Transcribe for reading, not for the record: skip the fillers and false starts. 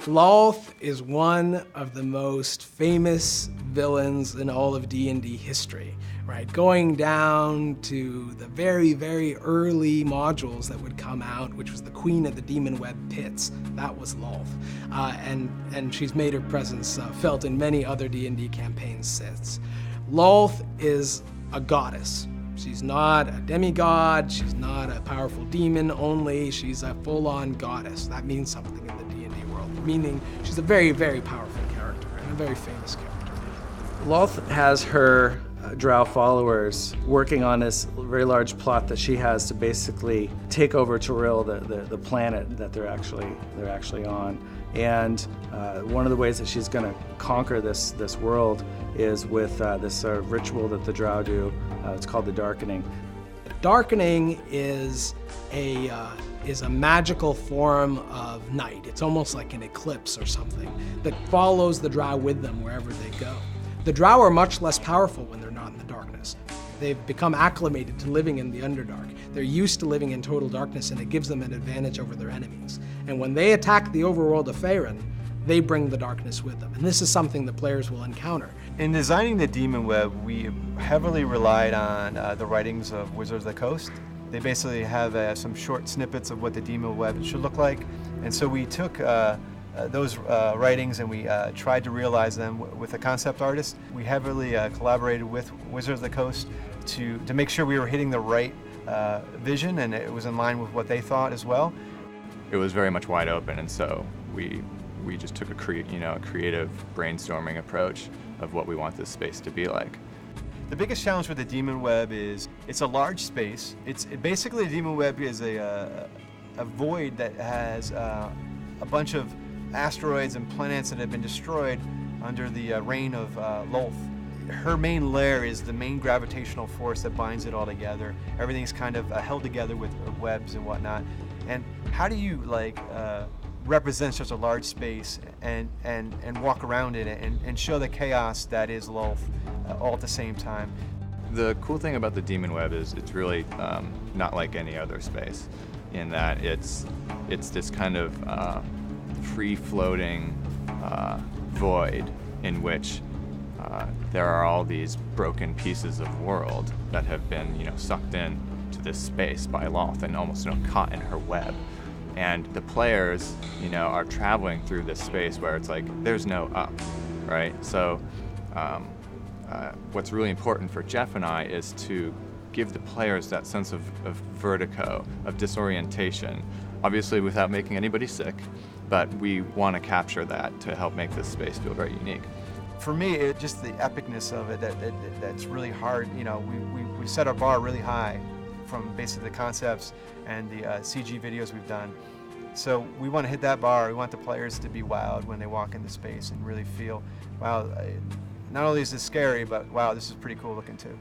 Lolth is one of the most famous villains in all of D&D history, right? Going down to the very, very early modules that would come out, which was the Queen of the Demon Web Pits. That was Lolth. And she's made her presence felt in many other D&D campaigns since. Lolth is a goddess. She's not a demigod, she's not a powerful demon only, she's a full-on goddess. That means something in the D&D world, meaning she's a very, very powerful character and a very famous character. Lolth has her drow followers working on this very large plot that she has to basically take over Toril, the planet that they're actually on. And one of the ways that she's going to conquer this world is with this ritual that the drow do. It's called the Darkening. Darkening is a magical form of night. It's almost like an eclipse or something that follows the drow with them wherever they go. The drow are much less powerful when they're not in the darkness. They've become acclimated to living in the Underdark. They're used to living in total darkness, and it gives them an advantage over their enemies. And when they attack the overworld of Faerun, they bring the darkness with them. And this is something the players will encounter. In designing the Demon Web, we heavily relied on the writings of Wizards of the Coast. They basically have some short snippets of what the Demon Web should look like. And so we took those writings and we tried to realize them with a concept artist. We heavily collaborated with Wizards of the Coast to make sure we were hitting the right vision, and it was in line with what they thought as well. It was very much wide open, and so we just took a creative brainstorming approach of what we want this space to be like. The biggest challenge with the Demon Web is it's a large space. Basically the Demon Web is a void that has a bunch of asteroids and planets that have been destroyed under the reign of Lolth. Her main lair is the main gravitational force that binds it all together. Everything's kind of held together with webs and whatnot. And how do you represent such a large space and walk around it and show the chaos that is Lolth all at the same time? The cool thing about the Demon Web is it's really not like any other space, in that it's this kind of free-floating void in which there are all these broken pieces of world that have been, sucked in to this space by Lolth and almost, caught in her web. And the players, are traveling through this space where it's like there's no up, right? So what's really important for Jeff and I is to give the players that sense of vertigo, of disorientation, obviously without making anybody sick, but we want to capture that to help make this space feel very unique. For me, just the epicness of it, that's really hard. We set our bar really high from basically the concepts and the CG videos we've done. So we want to hit that bar. We want the players to be wowed when they walk into space and really feel, wow, not only is this scary, but wow, this is pretty cool looking too.